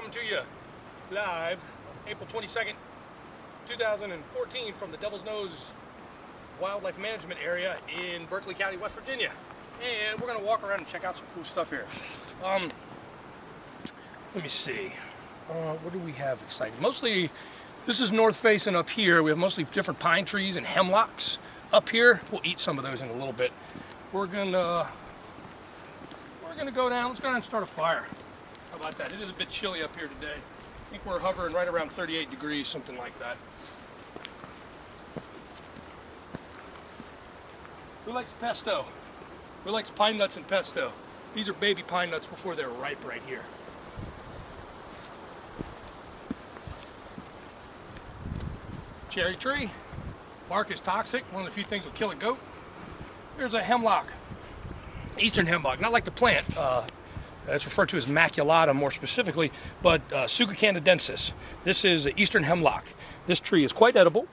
Coming to you live April 22nd, 2014 from the Devil's Nose Wildlife Management Area in Berkeley County, West Virginia. And we're going to walk around and check out some cool stuff here. Let me see. What do we have exciting? Mostly, this is north facing up here. We have mostly different pine trees and hemlocks up here. We'll eat some of those in a little bit. We're gonna go down. Let's go down and start a fire. How about that? It is a bit chilly up here today. I think we're hovering right around 38 degrees, something like that. Who likes pesto? Who likes pine nuts and pesto? These are baby pine nuts before they're ripe right here. Cherry tree. Bark is toxic. One of the few things that will kill a goat. There's a hemlock. Eastern hemlock, not like the plant. It's referred to as maculata more specifically, but Tsuga canadensis. This is eastern hemlock. This tree is quite edible.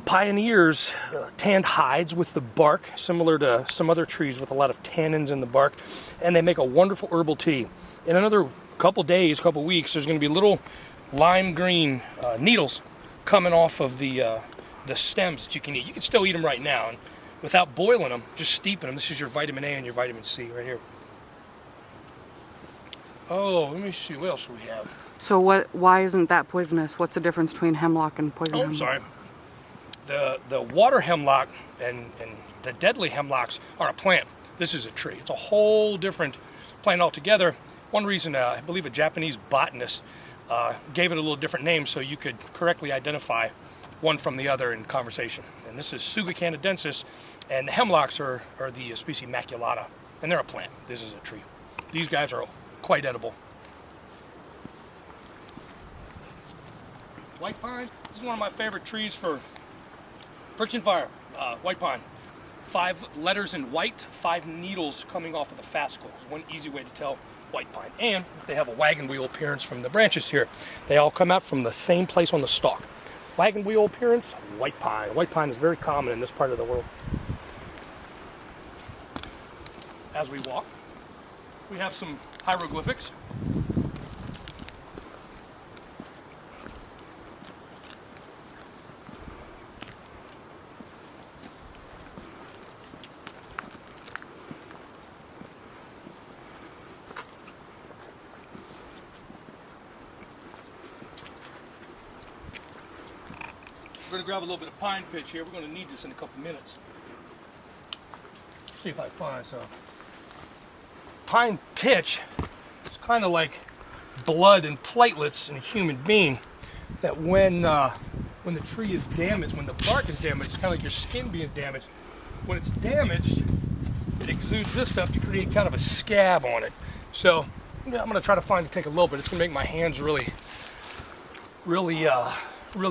Pioneers tanned hides with the bark, similar to some other trees with a lot of tannins in the bark, and they make a wonderful herbal tea. In another couple days, couple weeks, there's going to be little lime green needles coming off of the stems that you can eat. You can still eat them right now, and without boiling them, just steeping them. This is your vitamin A and your vitamin C right here. Oh, let me see. What else do we have? So why isn't that poisonous? What's the difference between hemlock and poison hemlock? I'm sorry. The water hemlock and the deadly hemlocks are a plant. This is a tree. It's a whole different plant altogether. One reason, I believe a Japanese botanist gave it a little different name so you could correctly identify one from the other in conversation. And this is Tsuga canadensis, and the hemlocks are the species maculata, and they're a plant. This is a tree. These guys are quite edible. White pine. This is one of my favorite trees for friction fire. White pine. 5 letters in white, 5 needles coming off of the fascicles. One easy way to tell white pine. And if they have a wagon wheel appearance from the branches here, they all come out from the same place on the stalk. Wagon wheel appearance, white pine. White pine is very common in this part of the world. As we walk, we have some hieroglyphics. We're going to grab a little bit of pine pitch here. We're going to need this in a couple minutes. See if I find some. Pine pitch is kind of like blood and platelets in a human being. That when the tree is damaged, when the bark is damaged, it's kind of like your skin being damaged. When it's damaged, it exudes this stuff to create kind of a scab on it. So I'm going to try to take a little bit. It's going to make my hands really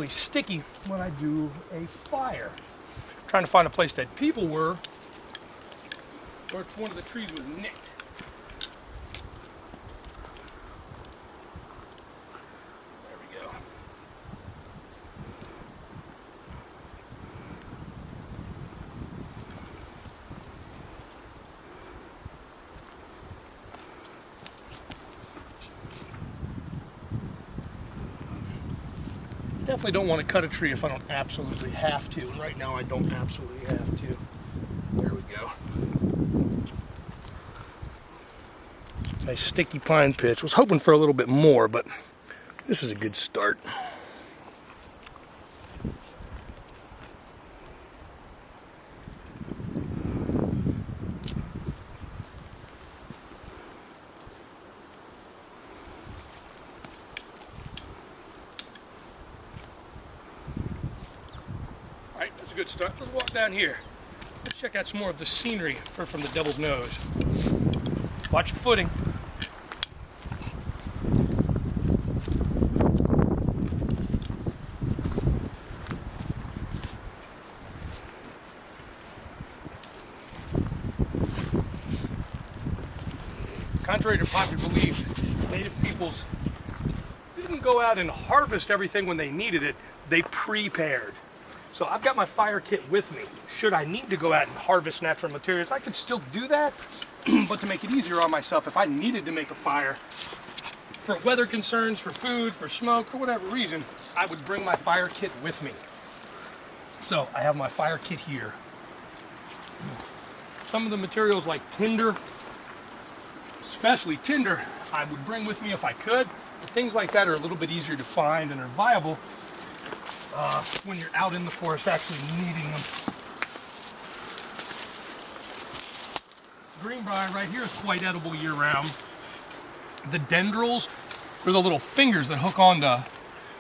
sticky when I do a fire. I'm trying to find a place that people were where one of the trees was nicked. There we go. Definitely don't want to cut a tree if I don't absolutely have to. And right now I don't absolutely have to. There we go. Nice sticky pine pitch. Was hoping for a little bit more, but this is a good start. Alright, that's a good start. Let's walk down here. Let's check out some more of the scenery from the Devil's Nose. Watch your footing. Contrary to popular belief, native peoples didn't go out and harvest everything when they needed it. They prepared. So I've got my fire kit with me. Should I need to go out and harvest natural materials, I could still do that. But to make it easier on myself, if I needed to make a fire, for weather concerns, for food, for smoke, for whatever reason, I would bring my fire kit with me. So I have my fire kit here. Some of the materials like tinder, especially tinder, I would bring with me if I could. But things like that are a little bit easier to find and are viable when you're out in the forest actually needing them. Greenbrier right here is quite edible year-round. The dendrils, or the little fingers that hook onto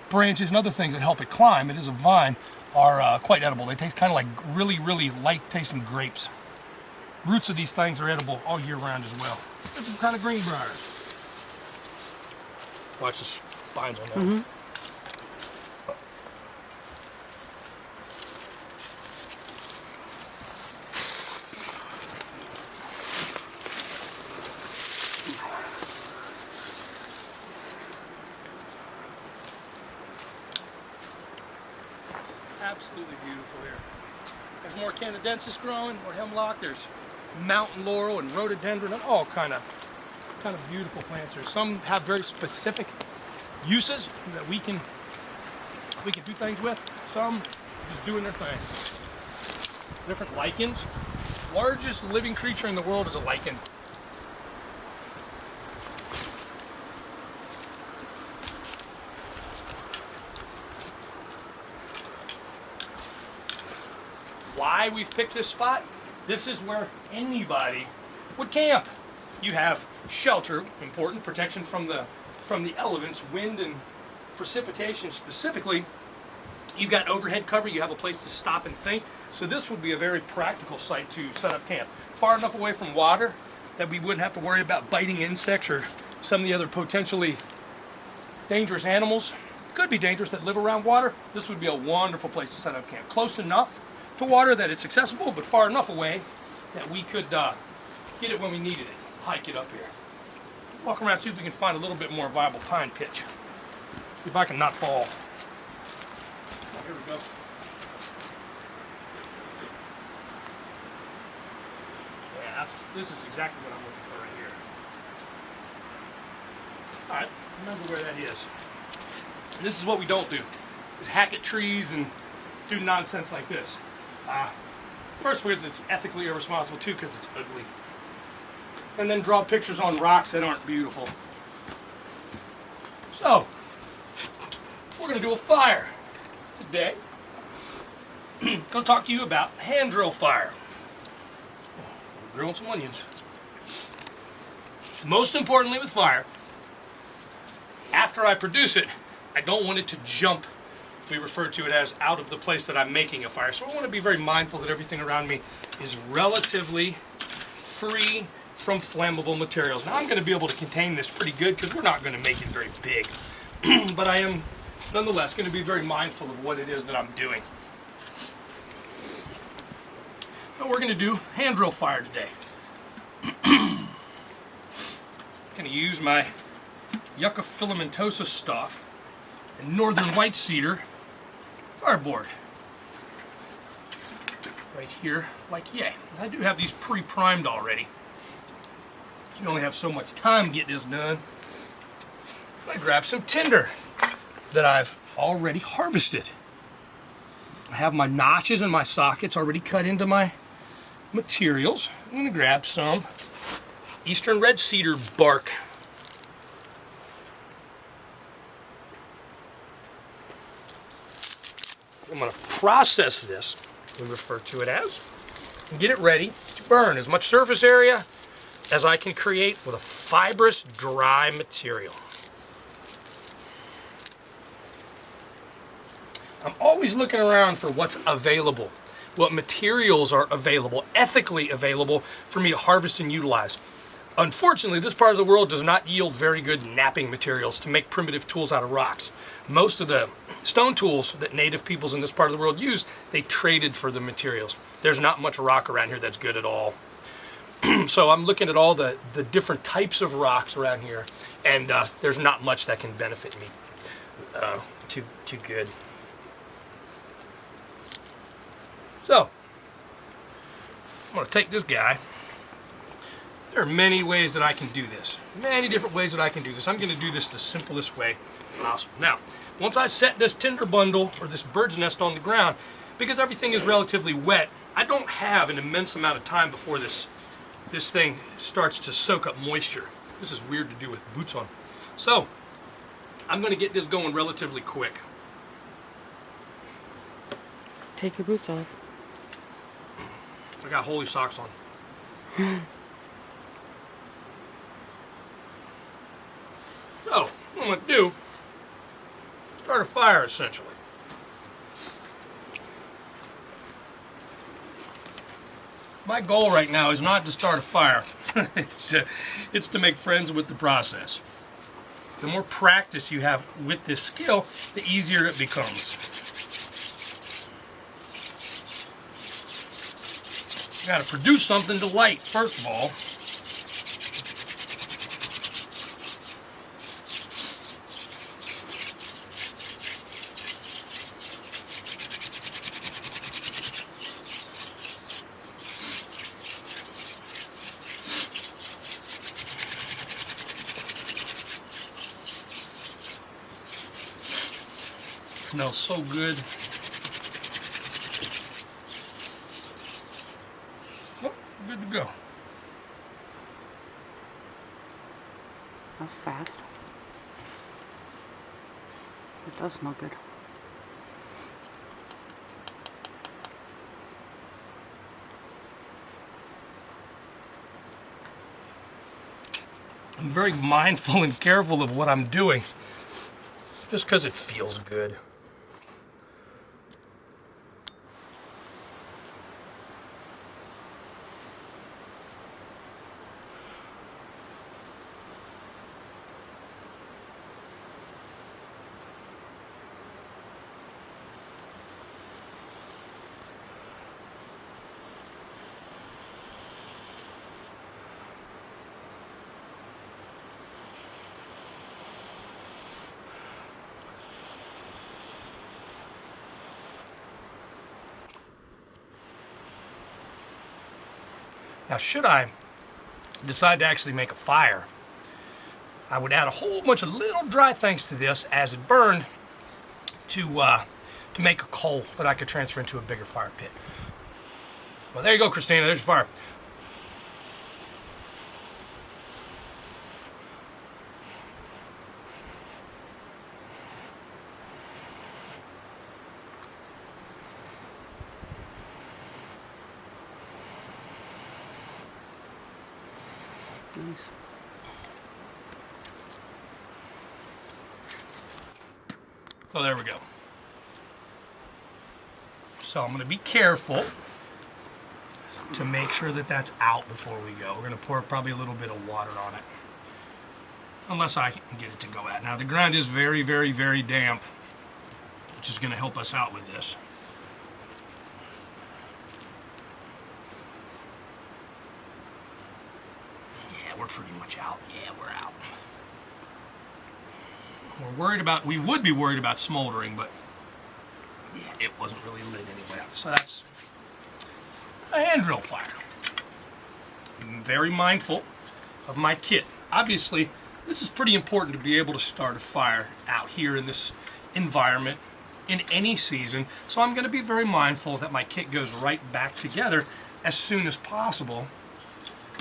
branches and other things that help it climb, it is a vine, are quite edible. They taste kind of like really, really light-tasting grapes. Roots of these things are edible all year round as well. There's some kind of greenbriers. Watch the spines on that. Mm-hmm. Absolutely beautiful here. There's more canadensis growing, more hemlock. There's mountain laurel and rhododendron, and all kind of beautiful plants. There's some have very specific uses that we can do things with. Some just doing their thing. Different lichens. Largest living creature in the world is a lichen. Why we've picked this spot? This is where anybody would camp. You have shelter, important protection from the elements, wind and precipitation specifically. You've got overhead cover, you have a place to stop and think. So this would be a very practical site to set up camp. Far enough away from water that we wouldn't have to worry about biting insects or some of the other potentially dangerous animals. Could be dangerous that live around water. This would be a wonderful place to set up camp. Close enough to water that it's accessible, but far enough away that we could get it when we needed it. Hike it up here. Walk around, see if we can find a little bit more viable pine pitch. See if I can not fall. Oh, here we go. Yeah, this is exactly what I'm looking for right here. Alright, remember where that is. And this is what we don't do, is hack at trees and do nonsense like this. First, because it's ethically irresponsible, too, because it's ugly. And then draw pictures on rocks that aren't beautiful. So, we're going to do a fire today. I'm going to talk to you about hand drill fire. Grilling some onions. Most importantly with fire, after I produce it, I don't want it to jump. We refer to it as out of the place that I'm making a fire. So I want to be very mindful that everything around me is relatively free from flammable materials. Now I'm going to be able to contain this pretty good because we're not going to make it very big. But I am nonetheless going to be very mindful of what it is that I'm doing. But we're going to do hand drill fire today. I'm going to use my Yucca filamentosa stalk and northern white cedar fireboard. Right here, like yay. I do have these pre-primed already. You only have so much time getting this done. I grab some tinder that I've already harvested. I have my notches and my sockets already cut into my materials. I'm going to grab some eastern red cedar bark. I'm going to process this, we refer to it as, and get it ready to burn as much surface area as I can create with a fibrous, dry material. I'm always looking around for what's available, what materials are available, ethically available for me to harvest and utilize. Unfortunately, this part of the world does not yield very good knapping materials to make primitive tools out of rocks. Most of the stone tools that native peoples in this part of the world use, they traded for the materials. There's not much rock around here that's good at all. So I'm looking at all the different types of rocks around here, and there's not much that can benefit me too good. So I'm going to take this guy, There are many ways that I can do this. Many different ways that I can do this. I'm going to do this the simplest way possible. Now, once I set this tinder bundle or this bird's nest on the ground, because everything is relatively wet, I don't have an immense amount of time before this thing starts to soak up moisture. This is weird to do with boots on. So, I'm going to get this going relatively quick. Take your boots off. I got holy socks on. So, what I'm going to do, start a fire essentially. My goal right now is not to start a fire. It's to make friends with the process. The more practice you have with this skill, the easier it becomes. You got to produce something to light, first of all. Smells so good. Oh, good to go. That was fast. It does smell good. I'm very mindful and careful of what I'm doing, just because it feels good. Now, should I decide to actually make a fire, I would add a whole bunch of little dry things to this as it burned to make a coal that I could transfer into a bigger fire pit. Well, there you go, Christina. There's your fire. Nice. So there we go. So I'm going to be careful to make sure that that's out before we go. We're going to pour probably a little bit of water on it, unless I can get it to go out. Now the ground is very, very, very damp, which is going to help us out with this. Yeah, we're pretty much out. Yeah, we're out. We would be worried about smoldering, but yeah, it wasn't really lit anyway. So that's a hand drill fire. I'm very mindful of my kit. Obviously, this is pretty important to be able to start a fire out here in this environment in any season. So I'm going to be very mindful that my kit goes right back together as soon as possible.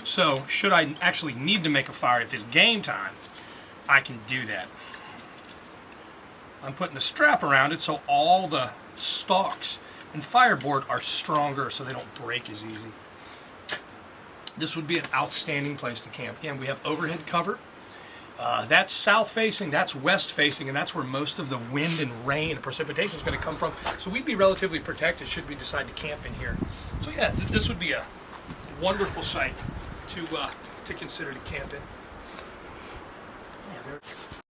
So should I actually need to make a fire, if it's game time, I can do that. I'm putting a strap around it so all the stalks and fireboard are stronger so they don't break as easy. This would be an outstanding place to camp. Again, we have overhead cover. That's south facing, that's west facing, and that's where most of the wind and rain and precipitation is going to come from. So we'd be relatively protected should we decide to camp in here. So yeah, this would be a wonderful site to consider to camp in. Yeah,